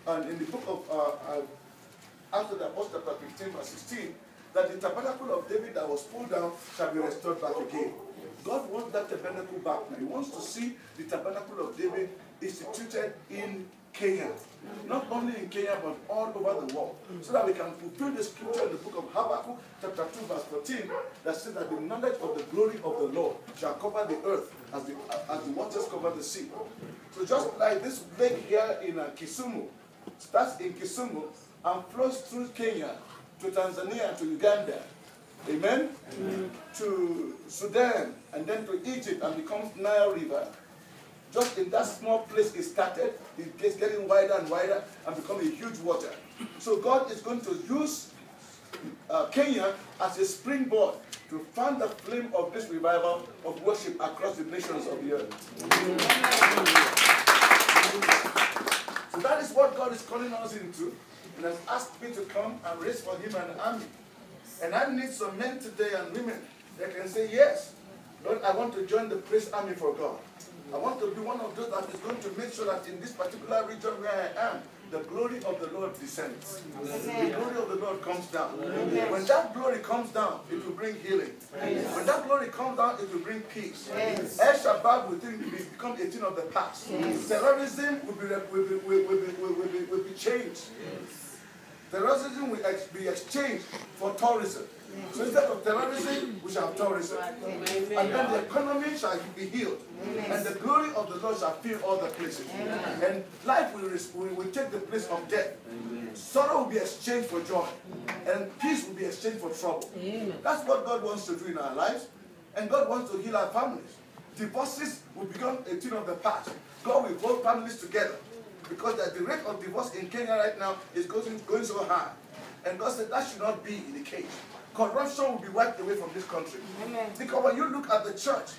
and in the book of Acts of the Apostles, chapter 15, verse 16, that the tabernacle of David that was pulled down shall be restored back again. God wants that tabernacle back now. He wants to see the tabernacle of David instituted in Kenya. Not only in Kenya, but all over the world. So that we can fulfill the scripture in the book of Habakkuk, chapter 2, verse 14, that says that the knowledge of the glory of the Lord shall cover the earth as the waters cover the sea. So just like this lake here in Kisumu, starts in Kisumu and flows through Kenya to Tanzania, to Uganda, amen? To Sudan, and then to Egypt, and becomes Nile River. Just in that small place it started, it gets getting wider and wider and become a huge water. So God is going to use Kenya as a springboard to fan the flame of this revival of worship across the nations of the earth. So that is what God is calling us into, and has asked me to come and raise for him an army. And I need some men today and women that can say, yes, Lord, I want to join the praise army for God. I want to be one of those that is going to make sure that in this particular region where I am, the glory of the Lord descends. Amen. The glory of the Lord comes down. Amen. When that glory comes down, it will bring healing. Yes. When that glory comes down, it will bring peace. Yes. El Shabaab will become a thing of the past. Yes. Terrorism will be changed. Yes. Terrorism will be exchanged for tourism. So instead of terrorism, we shall have tourism. Amen. And then the economy shall be healed. Amen. And the glory of the Lord shall fill all the places. Amen. And life will take the place of death. Amen. Sorrow will be exchanged for joy. Amen. And peace will be exchanged for trouble. Amen. That's what God wants to do in our lives. And God wants to heal our families. Divorces will become a thing of the past. God will hold families together. Because the rate of divorce in Kenya right now is going so high. And God said that should not be the case. Corruption will be wiped away from this country. Amen. Because when you look at the church,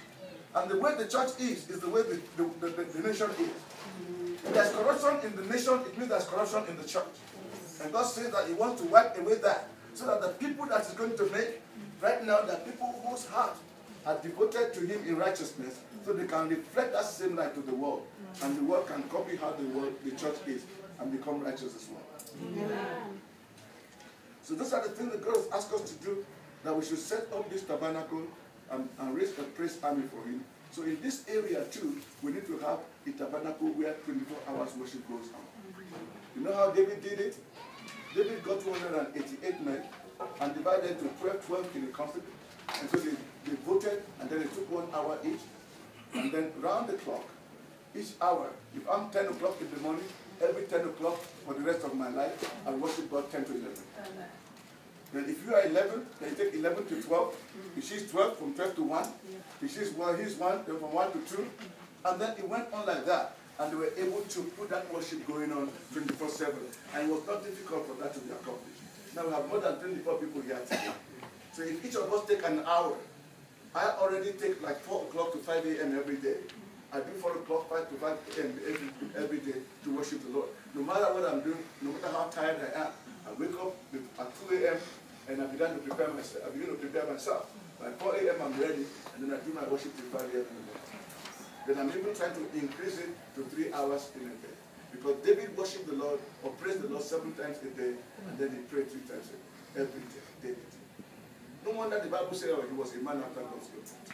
and the way the church is the way the nation is. If there's corruption in the nation, it means there's corruption in the church. And God says that he wants to wipe away that, so that the people that he's going to make, right now, the people whose heart are devoted to him in righteousness, so they can reflect that same light to the world. And the world can copy how the church is and become righteous as well. Amen. So those are the things that God has asked us to do, that we should set up this tabernacle and raise a praise army for him. So in this area too, we need to have a tabernacle where 24 hours worship goes on. You know how David did it? David got 288 men and divided to 12 in the council. And so they voted, and then they took 1 hour each. And then round the clock, each hour, if I'm 10 o'clock in the morning, every 10 o'clock for the rest of my life, I worship God 10 to 11. Then if you are 11, then you take 11 to 12. If she's 12, from 12 to 1. If she's 1, he's 1, then from 1 to 2. And then it went on like that. And they were able to put that worship going on 24/7. And it was not difficult for that to be accomplished. Now we have more than 24 people here today. So if each of us take an hour, I already take like 4 o'clock to 5 a.m. every day. I do 4 o'clock, 5 to 5 a.m. every day to worship the Lord. No matter what I'm doing, no matter how tired I am, I wake up at 2 a.m. and I begin to prepare myself. By 4 a.m. I'm ready, and then I do my worship till 5 a.m. Then I'm even trying to increase it to 3 hours in a day. Because David worshiped the Lord or praised the Lord 7 times a day, and then he prayed 3 times every day. David. No wonder the Bible says he was a man after God's own heart.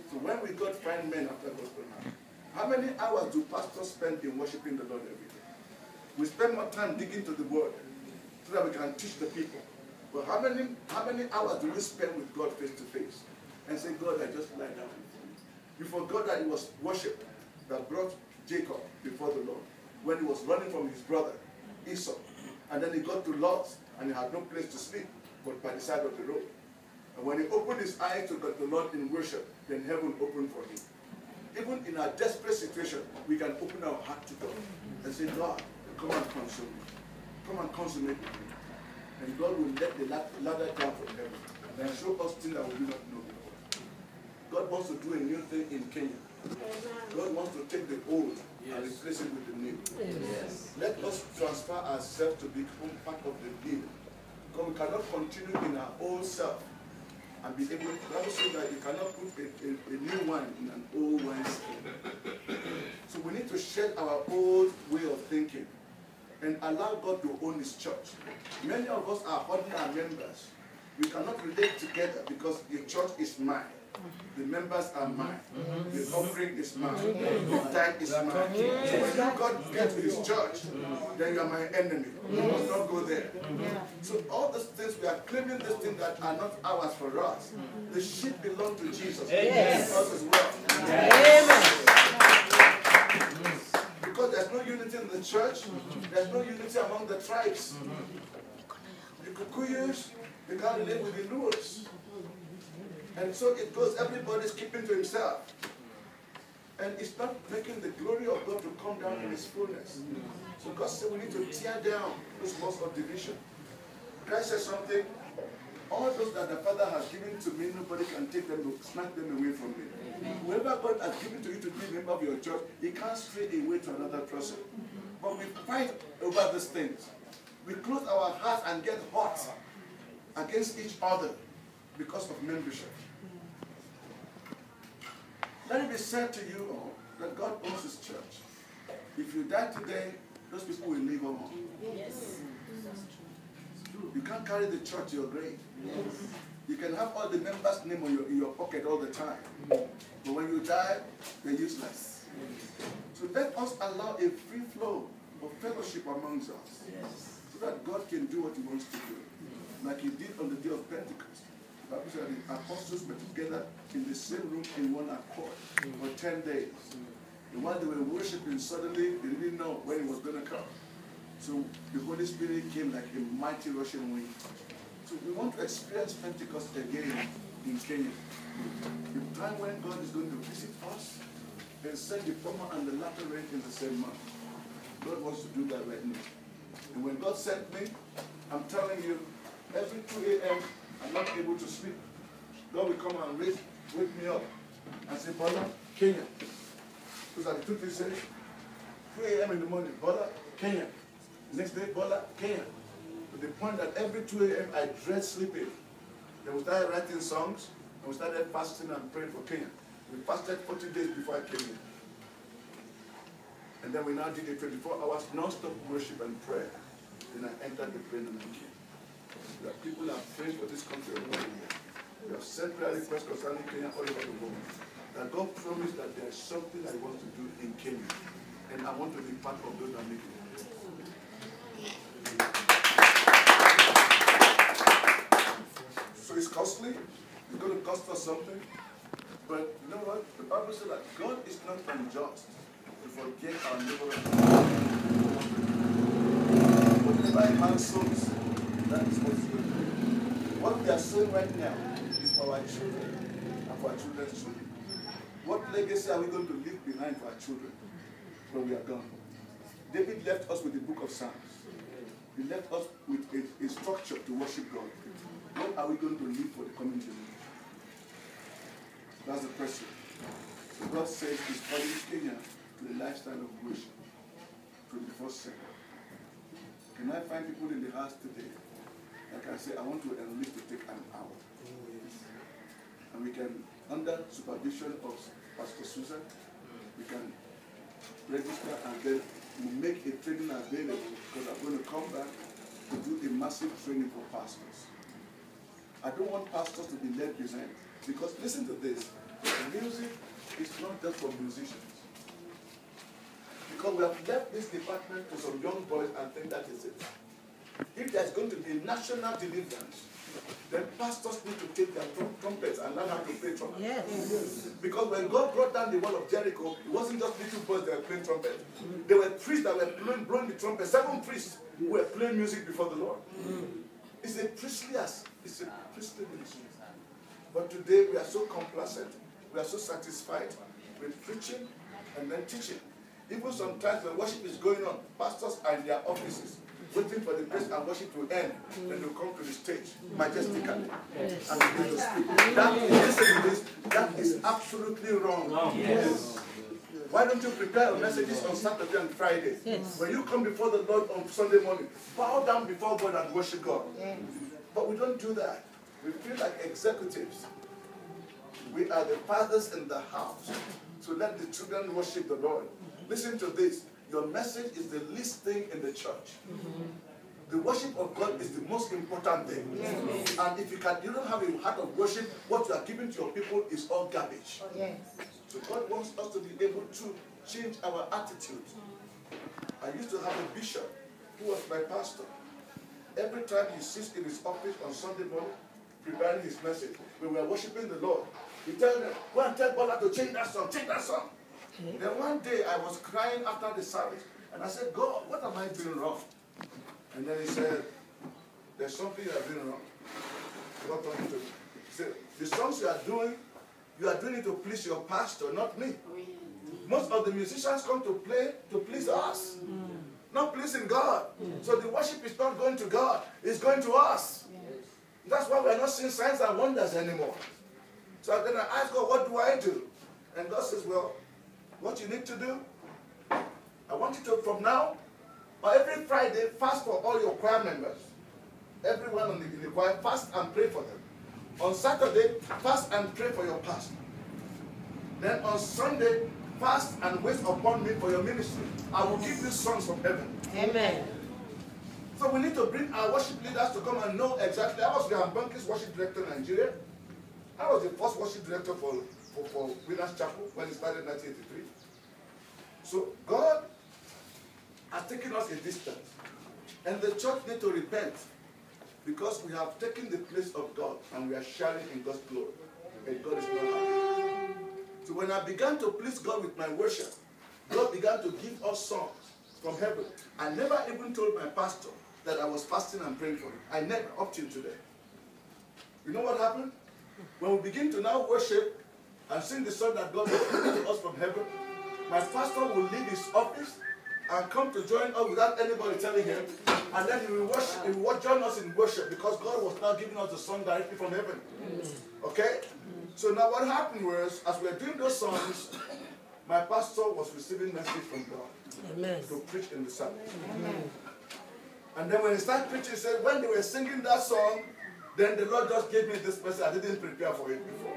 So when we got find men after God's own heart, how many hours do pastors spend in worshiping the Lord every day? We spend more time digging to the word so that we can teach the people. But how many hours do we spend with God face to face and say, God, I just lie down before you? You forgot that it was worship that brought Jacob before the Lord when he was running from his brother Esau. And then he got to Luz and he had no place to sleep but by the side of the road. And when he opened his eyes to the Lord in worship, then heaven opened for him. Even in our desperate situation, we can open our heart to God and say, God, come and console me. Come and consummate with me. And God will let the ladder down from heaven and show us things that we do not know before. God wants to do a new thing in Kenya. God wants to take the old and replace it with the new. Yes. Let us transfer ourselves to become part of the new. Because we cannot continue in our old self and be able to also that you cannot put a new wine in an old wine skin. So we need to shed our old way of thinking and allow God to own his church. Many of us are ordinary members. We cannot relate together because the church is mine. The members are mine. The offering is mine. The tithe is mine. So when you God gets to his church, then you are my enemy. You must not go there. So all these things, we are claiming these things that are not ours for us. The sheep belong to Jesus. Yes. Us as well. Amen. Because there's no unity in the church. There's no unity among the tribes. The Kikuyus, they can't relate with the Luos. And so it goes, everybody's keeping to himself. And it's not making the glory of God to come down in his fullness. So God said we need to tear down those walls of division. Christ said something, all those that the Father has given to me, nobody can take them, snatch them away from me. Whoever God has given to you to be a member of your church, he can't stray away to another person. But we fight over these things. We close our hearts and get hot against each other because of membership. Let it be said to you all that God owns his church. If you die today, those people will live on. Yes. You can't carry the church to your grave. Yes. You can have all the members' name in your pocket all the time. But when you die, they're useless. So let us allow a free flow of fellowship amongst us. Yes. So that God can do what he wants to do. Like he did on the day of Pentecost. The Bible said the apostles were together in the same room in one accord for 10 days. And while they were worshiping, suddenly they didn't know when it was going to come. So the Holy Spirit came like a mighty rushing wind. So we want to experience Pentecost again in Kenya. The time when God is going to visit us and send the former and the latter rain in the same month. God wants to do that right now. And when God sent me, I'm telling you, every 2 a.m., I'm not able to sleep. God will come and wake me up and say, Bola, Kenya. Those are the two things he said. 2 a.m. in the morning, Bola, Kenya. Next day, Bola, Kenya. To the point that every 2 a.m. I dread sleeping. Then we started writing songs, and we started fasting and praying for Kenya. We fasted 40 days before I came here. And then we now did a 24 hours non-stop worship and prayer. Then I entered the plane and I came. That people are praying for this country all over the world. We have sent prayer requests concerning Kenya all over the world. That God promised that there is something I want to do in Kenya. And I want to be part of those that make it. So it's costly. It's going to cost us something. But you know what? The Bible says that God is not unjust to forget our neighbor. Whatever a man sows, that is what's good. What we are sowing right now is for our children and for our children's children. What legacy are we going to leave behind for our children when we are gone? David left us with the book of Psalms. He left us with a structure to worship God. What are we going to leave for the coming generation? That's the question. So God says he's calling Kenya to the lifestyle of worship, 21st century. Can I find people in the house today that can say, I want to enlist to take an hour? And we can, under supervision of Pastor Susan, we can register and then we make a training available because I'm going to come back to do a massive training for pastors. I don't want pastors to be led behind because listen to this, music is not just for musicians. Because we have left this department to some young boys and think that is it. If there's going to be national deliverance, then pastors need to take their trumpets and learn how to play trumpet. Yes. Because when God brought down the wall of Jericho, it wasn't just little boys that were playing trumpet. There were priests that were blowing the trumpet. 7 priests who were playing music before the Lord. It's a priestly ministry. But today we are so complacent. We are so satisfied with preaching and then teaching. Even sometimes when worship is going on, pastors are in their offices, waiting for the praise and worship to end, then they'll come to the stage majestically and begin to speak. That is absolutely wrong. Yes. Why don't you prepare your messages on Saturday and Friday? Yes. When you come before the Lord on Sunday morning, bow down before God and worship God. Yes. But we don't do that. We feel like executives. We are the fathers in the house. So let the children worship the Lord. Listen to this. your message is the least thing in the church. The worship of God is the most important thing. Yes. And if you don't have a heart of worship, what you are giving to your people is all garbage. Yes. So God wants us to be able to change our attitude. I used to have a bishop who was my pastor. Every time he sits in his office on Sunday morning, preparing his message, when we were worshiping the Lord, he tells them, go and tell Bola to change that song, change that song. Then one day I was crying after the service, and I said, God, what am I doing wrong? And then he said, there's something you are doing wrong. God told me to. He said, the songs you are doing it to please your pastor, not me. Most of the musicians come to play to please us, not pleasing God. So the worship is not going to God, it's going to us. That's why we're not seeing signs and wonders anymore. So then I asked God, what do I do? And God says, well, what you need to do, I want you to, from now, or every Friday, fast for all your choir members. Everyone in the choir, fast and pray for them. On Saturday, fast and pray for your pastor. Then on Sunday, fast and wait upon me for your ministry. I will give you songs from heaven. Amen. So we need to bring our worship leaders to come and know exactly. I was the Banki's worship director in Nigeria. I was the first worship director for Winners Chapel when it started in 1983. So God has taken us a distance. And the church needs to repent because we have taken the place of God and we are sharing in God's glory. And God is not happy. So when I began to please God with my worship, God began to give us songs from heaven. I never even told my pastor that I was fasting and praying for him. I never, up till today. You know what happened? When we begin to now worship and sing the song that God has given to us from heaven, my pastor will leave his office and come to join us without anybody telling him, and then he will join us in worship because God was now giving us the song directly from heaven. Okay? So now what happened was, as we were doing those songs, my pastor was receiving message from God. Amen. To preach in the service. Amen. And then when he started preaching, he said, when they were singing that song, then the Lord just gave me this message. I didn't prepare for it before.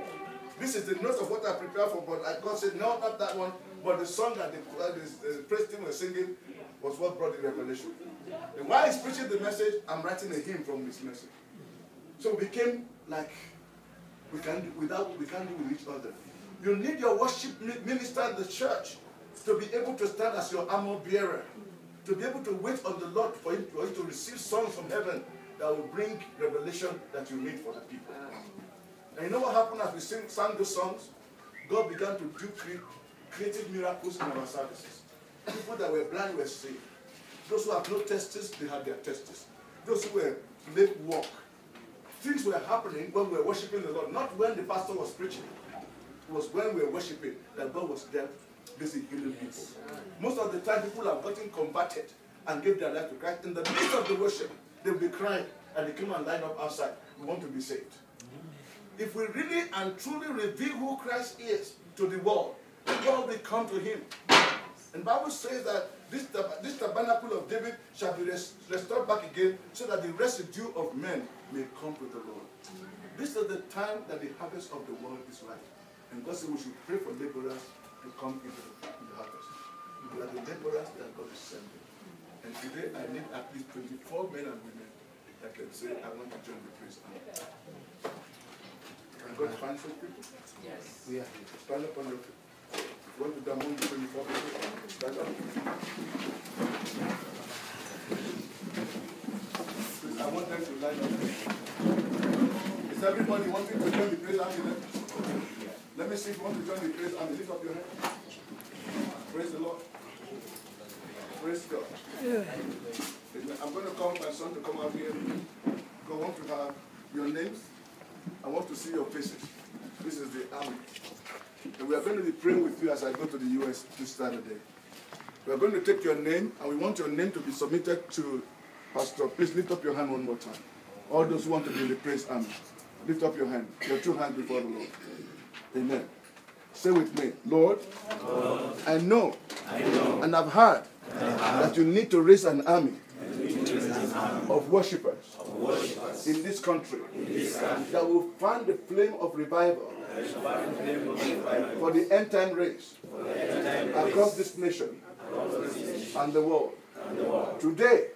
This is the note of what I prepared for, but God said, no, not that one. But the song that the praise team was singing was what brought the revelation. And while he's preaching the message, I'm writing a hymn from this message. So we became like, we can't do with each other. You need your worship minister in the church to be able to stand as your armor bearer, to be able to wait on the Lord for you to receive songs from heaven that will bring revelation that you need for the people. And you know what happened as we sang those songs? God began to do creative miracles in our services. People that were blind were saved. Those who have no testes, they had their testes. Those who were lame walk. Things were happening when we were worshiping the Lord, not when the pastor was preaching. It was when we were worshiping that God was there busy healing people. Most of the time, people have gotten converted and gave their life to Christ. In the midst of the worship, they'll be crying and they come and line up outside. We want to be saved. If we really and truly reveal who Christ is to the world, God will come to him. And the Bible says that this tabernacle of David shall be restored back again so that the residue of men may come to the Lord. This is the time that the harvest of the world is ripe. And God said we should pray for laborers to come into the harvest. We are the laborers that God is sending. And today I need at least 24 men and women that can say, I want to join the praise army. Can God find some people? Yes. Yeah. Stand up on your feet. If you want to damn the 24 people, stand up. Please, I want them to line up. Is everybody wanting to join the praise army? Let me see if you want to join the praise army. Lift up your hand. Praise the Lord. Praise God. I'm going to call my son to come out here. I want to have your names. I want to see your faces. This is the army. And we are going to be praying with you as I go to the U.S. this Saturday. We are going to take your name, and we want your name to be submitted to Pastor. Please lift up your hand one more time. All those who want to be in the praise army, lift up your hand. Your two hands before the Lord. Amen. Say with me, Lord, I know and I've heard that you need to raise an army of worshippers in this country that will fan the flame of revival for the end time race across this nation and the world. Today,